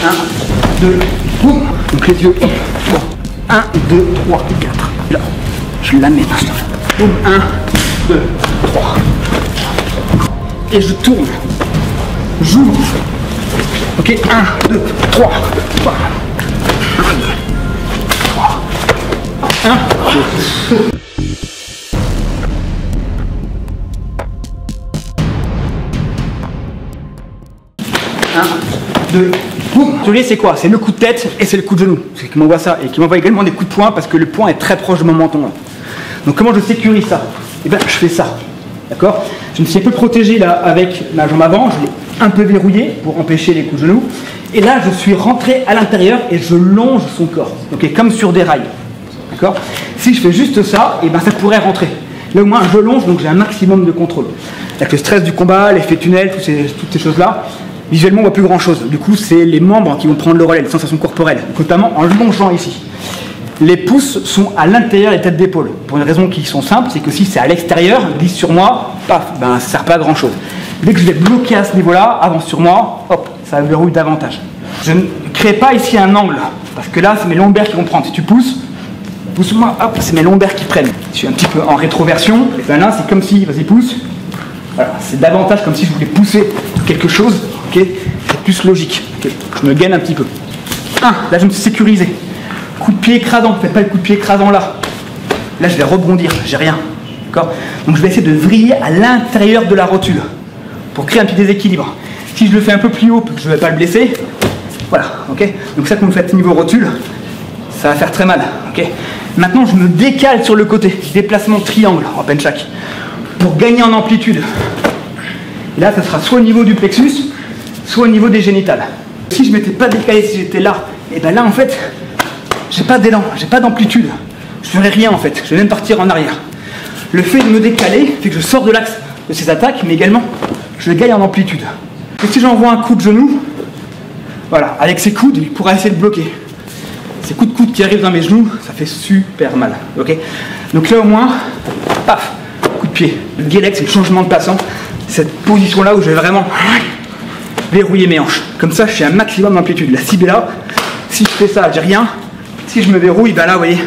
1, 2, boum. Donc les yeux, hop, 1, 2, 3, 4. Là, je l'amène. Boum, 1, 2, 3. Et je tourne. J'ouvre. Ok, 1, 2, 3. 1, 2, 3. 1, 2. Vous voyez, c'est quoi? C'est le coup de tête et c'est le coup de genou. C'est qui m'envoie ça et qui m'envoie également des coups de poing parce que le poing est très proche de mon menton. Là. Donc comment je sécurise ça? Eh bien, je fais ça. D'accord? Je me suis un peu protégé là avec ma jambe avant. Je l'ai un peu verrouillé pour empêcher les coups de genou. Et là, je suis rentré à l'intérieur et je longe son corps. Ok, comme sur des rails. D'accord? Si je fais juste ça, eh ben, ça pourrait rentrer. Là, au moins, je longe, donc j'ai un maximum de contrôle. Avec le stress du combat, l'effet tunnel, toutes ces choses-là. Visuellement, on ne voit plus grand-chose. Du coup, c'est les membres qui vont prendre le relais, les sensations corporelles, notamment en longeant ici. Les pouces sont à l'intérieur des têtes d'épaule. Pour une raison qui sont simples, c'est que si c'est à l'extérieur, glisse sur moi, paf, ben, ça ne sert pas à grand-chose. Dès que je vais bloquer à ce niveau-là, avance sur moi, hop, ça verrouille davantage. Je ne crée pas ici un angle, parce que là, c'est mes lombaires qui vont prendre. Si tu pousses, pousse-moi, hop, c'est mes lombaires qui prennent. Je suis un petit peu en rétroversion, et ben là, c'est comme si, vas-y, pousse. Voilà, c'est davantage comme si je voulais pousser quelque chose. Okay, c'est plus logique. Okay, je me gaine un petit peu. Là, je me suis sécurisé. Coup de pied écrasant. Faites pas le coup de pied écrasant là. Là, je vais rebondir. J'ai rien. D'accord? Donc, je vais essayer de vriller à l'intérieur de la rotule pour créer un petit déséquilibre. Si je le fais un peu plus haut, je ne vais pas le blesser. Voilà. Ok. Donc, ça, quand vous faites niveau rotule, ça va faire très mal. Ok. Maintenant, je me décale sur le côté. Déplacement triangle en penchak pour gagner en amplitude. Et là, ça sera soit au niveau du plexus, soit au niveau des génitales. Si je ne m'étais pas décalé, si j'étais là, et bien là en fait, j'ai pas d'élan, j'ai pas d'amplitude. Je ferais rien en fait, je vais même partir en arrière. Le fait de me décaler fait que je sors de l'axe de ces attaques, mais également je gagne en amplitude. Et si j'envoie un coup de genou, voilà, avec ces coudes, il pourra essayer de bloquer. Ces coups de coude qui arrivent dans mes genoux, ça fait super mal. Ok. Donc là au moins, paf, coup de pied. Le guélec, c'est le changement de passant. Cette position là où je vais vraiment verrouiller mes hanches. Comme ça, je fais un maximum d'amplitude. La cible est là. Si je fais ça, j'ai rien. Si je me verrouille, ben là, vous voyez.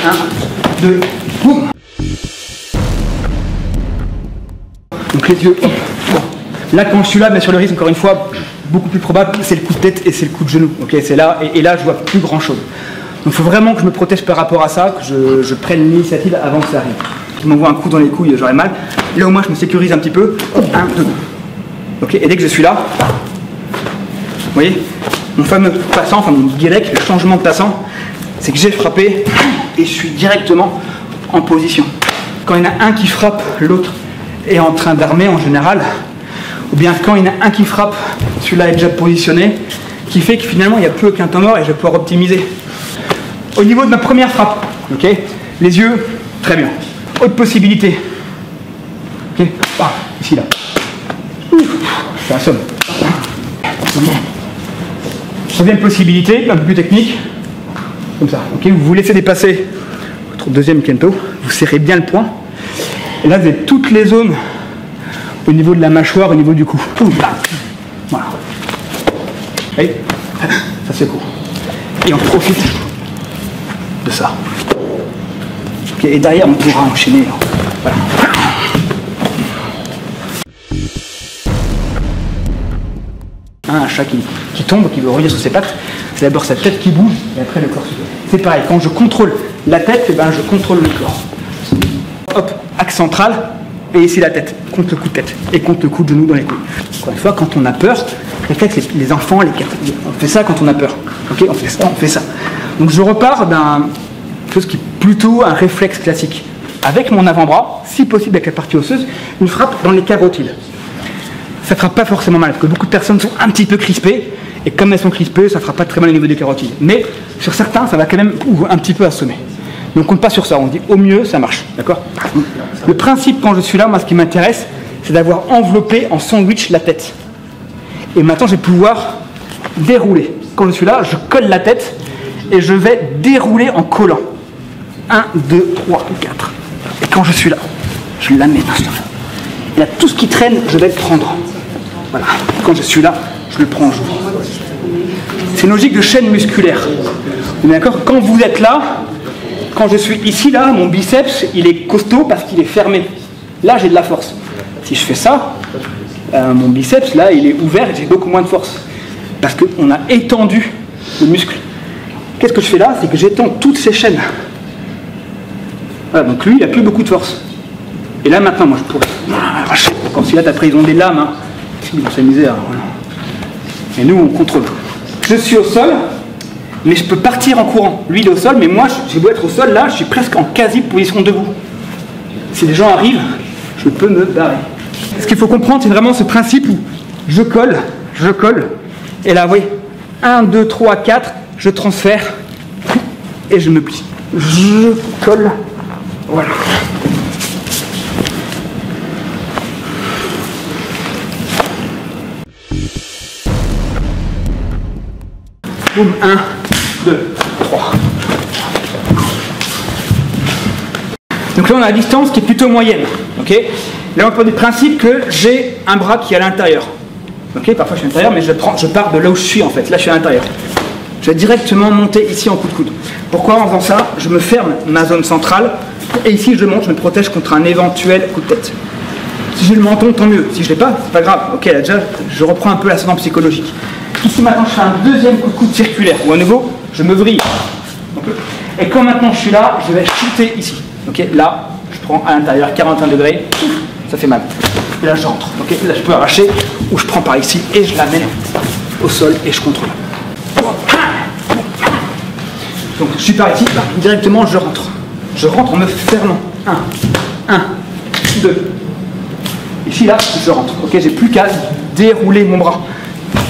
1, 2, boum. Donc les yeux, hop. Bon. Là, quand je suis là, bien sûr, le risque, encore une fois, beaucoup plus probable, c'est le coup de tête et c'est le coup de genou. Ok, c'est là, et là, je vois plus grand chose. Donc il faut vraiment que je me protège par rapport à ça, que je prenne l'initiative avant que ça arrive. Je m'envoie un coup dans les couilles, j'aurai mal. Là, au moins, je me sécurise un petit peu. 1, 2. Ok, et dès que je suis là, vous voyez, mon fameux passant, enfin mon guélec, le changement de passant, c'est que j'ai frappé et je suis directement en position. Quand il y en a un qui frappe, l'autre est en train d'armer en général, ou bien quand il y en a un qui frappe, celui-là est déjà positionné, qui fait que finalement il n'y a plus aucun temps mort et je vais pouvoir optimiser. Au niveau de ma première frappe, ok, les yeux, très bien. Autre possibilité, ok, ici là. Ça assomme. Troisième possibilité, un peu plus technique, comme ça. Ok, vous vous laissez dépasser votre deuxième kento, vous serrez bien le poing. Et là, vous avez toutes les zones au niveau de la mâchoire, au niveau du cou. Voilà. Et ça c'est court. Et on profite de ça. Ok, et derrière, on pourra enchaîner. Voilà. Un chat qui tombe, qui veut revenir sur ses pattes, c'est d'abord sa tête qui bouge et après le corps se bouge. C'est pareil, quand je contrôle la tête, eh ben je contrôle le corps. Hop, axe central, et ici la tête, contre le coup de tête, et contre le coup de genou dans les couilles. Encore une fois, quand on a peur, réflexe, les enfants, on fait ça quand on a peur. Ok, on fait ça. Donc je repars d'un chose qui est plutôt un réflexe classique. Avec mon avant-bras, si possible avec la partie osseuse, une frappe dans les carotides. Ça ne fera pas forcément mal, parce que beaucoup de personnes sont un petit peu crispées, et comme elles sont crispées, ça ne fera pas très mal au niveau des carotides. Mais sur certains, ça va quand même un petit peu assommer. Donc on ne compte pas sur ça, on dit au mieux, ça marche. D'accord ? Le principe quand je suis là, moi ce qui m'intéresse, c'est d'avoir enveloppé en sandwich la tête. Et maintenant je vais pouvoir dérouler. Quand je suis là, je colle la tête, et je vais dérouler en collant. 1, 2, 3, 4. Et quand je suis là, je l'amène. Et là, tout ce qui traîne, je vais le prendre. Voilà. Quand je suis là, je le prends en joue. C'est une logique de chaîne musculaire. D'accord? Quand vous êtes là, quand je suis ici, là, mon biceps, il est costaud parce qu'il est fermé. Là, j'ai de la force. Si je fais ça, mon biceps, là, il est ouvert et j'ai beaucoup moins de force. Parce qu'on a étendu le muscle. Qu'est-ce que je fais là? C'est que j'étends toutes ces chaînes. Voilà, donc lui, il n'a plus beaucoup de force. Et là, maintenant, moi, je pourrais arracher. Quand celui-là, t'as pris, ils ont des lames. Hein. Ils vont s'amuser. Voilà. Et nous, on contrôle. Je suis au sol, mais je peux partir en courant. Lui, il est au sol, mais moi, j'ai beau être au sol, là, je suis presque en quasi-position debout. Si les gens arrivent, je peux me barrer. Ce qu'il faut comprendre, c'est vraiment ce principe où je colle, et là, vous voyez, 1, 2, 3, 4, je transfère, et je me plie. Je colle, voilà. Boum, 1, 2, 3. Donc là, on a la distance qui est plutôt moyenne. Okay, là, on peut du principe que j'ai un bras qui est à l'intérieur. Okay, parfois, je suis à l'intérieur, mais je pars de là où je suis, en fait. Là, je suis à l'intérieur. Je vais directement monter ici en coup de coude. Pourquoi, en faisant ça, je me ferme ma zone centrale, et ici, je monte, je me protège contre un éventuel coup de tête. Si j'ai le menton, tant mieux. Si je ne l'ai pas, c'est pas grave. Ok, là, déjà, je reprends un peu l'ascendant psychologique. Ici, maintenant, je fais un deuxième coup de coude circulaire, où à nouveau, je me vrille. Et quand maintenant je suis là, je vais shooter ici. Ok, là, je prends à l'intérieur 41 degrés, ça fait mal. Et là, je rentre. Ok, là, je peux arracher, ou je prends par ici et je l'amène au sol et je contrôle. Donc, je suis par ici, là, directement, je rentre. Je rentre en me fermant. 1, 2. Ici, là, je rentre. Ok, j'ai plus qu'à dérouler mon bras.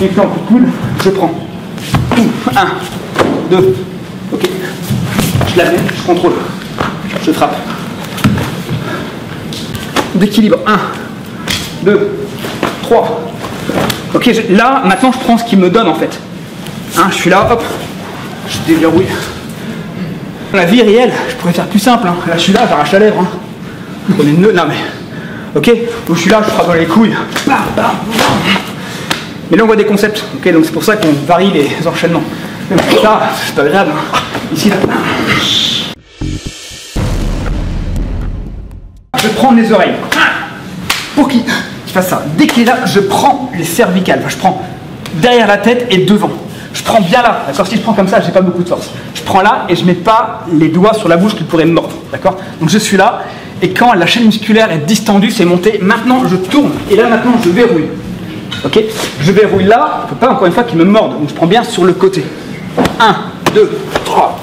Et puis en coup de coude, je prends. 1, 2. Ok. Je l'amène, je contrôle. Je frappe. D'équilibre. 1, 2, 3. Ok, là, maintenant, je prends ce qu'il me donne en fait. Je suis là, hop. Je déverrouille. La vie réelle, je pourrais faire plus simple. Hein. Là, je suis là, j'arrache la lèvre. Hein. Prenez le nœud, là, mais. Ok, donc je suis là, je frappe dans les couilles. Bam, bam, bam. Mais là, on voit des concepts. Ok, donc c'est pour ça qu'on varie les enchaînements. Même ça, c'est pas agréable. Hein. Ici, là. Je prends les oreilles. Pour qu'il fasse ça. Dès qu'il est là, je prends les cervicales. Enfin, je prends derrière la tête et devant. Je prends bien là. D'accord. Si je prends comme ça, j'ai pas beaucoup de force. Je prends là et je mets pas les doigts sur la bouche qui pourraient me mordre. D'accord. Donc je suis là. Et quand la chaîne musculaire est distendue, c'est monté. Maintenant, je tourne. Et là, maintenant, je verrouille. Ok. Je verrouille là. Il ne faut pas encore une fois qu'il me morde. Donc je prends bien sur le côté. 1, 2, 3.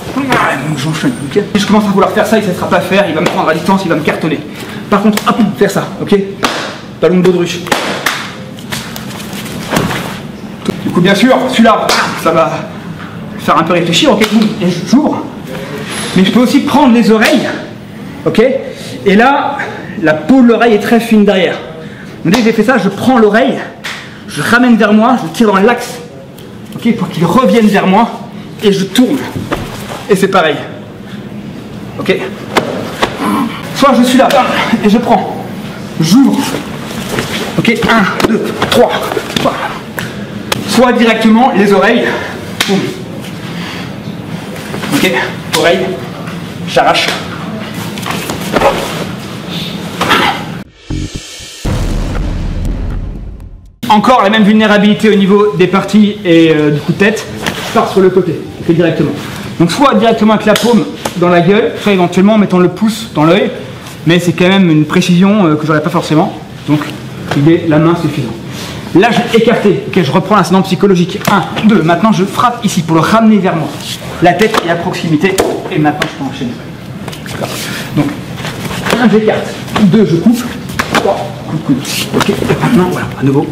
J'enchaîne. Okay. Si je commence à vouloir faire ça, il ne se laissera pas faire. Il va me prendre à distance, il va me cartonner. Par contre, hop, faire ça. Ok. Ballon de baudruche. Du coup, bien sûr, celui-là, ça va faire un peu réfléchir. Ok. Et j'ouvre. Mais je peux aussi prendre les oreilles. Ok. Et là, la peau de l'oreille est très fine derrière. Donc, dès que j'ai fait ça, je prends l'oreille, je ramène vers moi, je tire dans l'axe, ok, pour qu'il revienne vers moi, et je tourne. Et c'est pareil. Ok. Soit je suis là, et je prends, j'ouvre. Ok, 1, 2, 3. Soit directement les oreilles. Boum. Ok, oreille, j'arrache. Encore la même vulnérabilité au niveau des parties et du coup de tête, je pars sur le côté, okay, directement. Donc soit directement avec la paume dans la gueule, soit éventuellement en mettant le pouce dans l'œil, mais c'est quand même une précision que j'aurais pas forcément, donc la main suffisant. Là je vais écarter, okay, je reprends l'ascendant psychologique, 1, 2, maintenant je frappe ici pour le ramener vers moi. La tête est à proximité, et maintenant je peux enchaîner. Donc 1, j'écarte, 2, je coupe, 3, coupe. Ok, et maintenant voilà, à nouveau.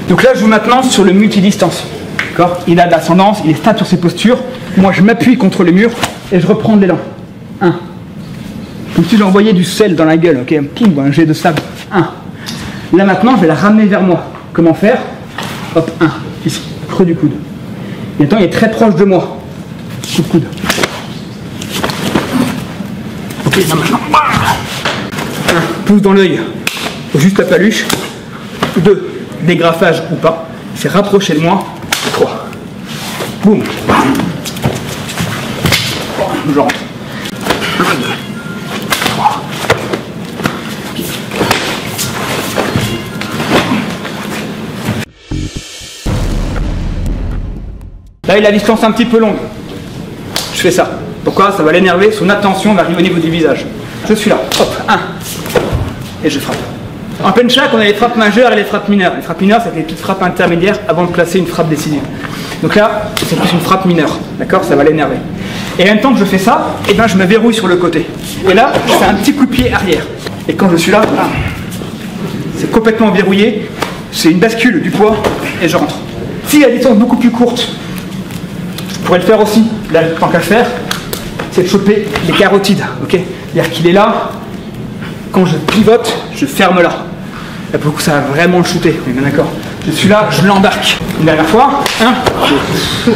Donc là, je joue maintenant sur le multidistance. D'accord. Il a de l'ascendance, il est stable sur ses postures. Moi, je m'appuie contre le mur et je reprends de l'élan. 1. Comme si j'envoyais du sel dans la gueule. Ok, un jet de sable. 1. Là maintenant, je vais la ramener vers moi. Comment faire? Hop, 1. Ici, creux du coude. Et maintenant, il est très proche de moi. Coup de coude. Ok, là maintenant. 1. Pouce dans l'œil. Juste la paluche. 2. Dégrafage ou pas, c'est rapprocher de moi. 3. Boum. Je rentre. 1, 2, 3. Là, il a la distance un petit peu longue. Je fais ça. Pourquoi? Ça va l'énerver, son attention va arriver au niveau du visage. Je suis là. Hop, 1. Et je frappe. En penchak, on a les frappes majeures et les frappes mineures. Les frappes mineures, c'est les petites frappes intermédiaires avant de placer une frappe décisive. Donc là, c'est plus une frappe mineure. D'accord? Ça va l'énerver. Et en même temps que je fais ça, eh ben, je me verrouille sur le côté. Et là, je fais un petit coup de pied arrière. Et quand je suis là, c'est complètement verrouillé. C'est une bascule du poids et je rentre. Si la distance est beaucoup plus courte, je pourrais le faire aussi. Là, tant qu'à faire, c'est de choper les carotides. Okay, c'est-à-dire qu'il est là. Quand je pivote, je ferme là. Là, pour le coup, ça va vraiment le shooter. On est bien d'accord. Je suis là, je l'embarque. Une dernière fois. 1, 2.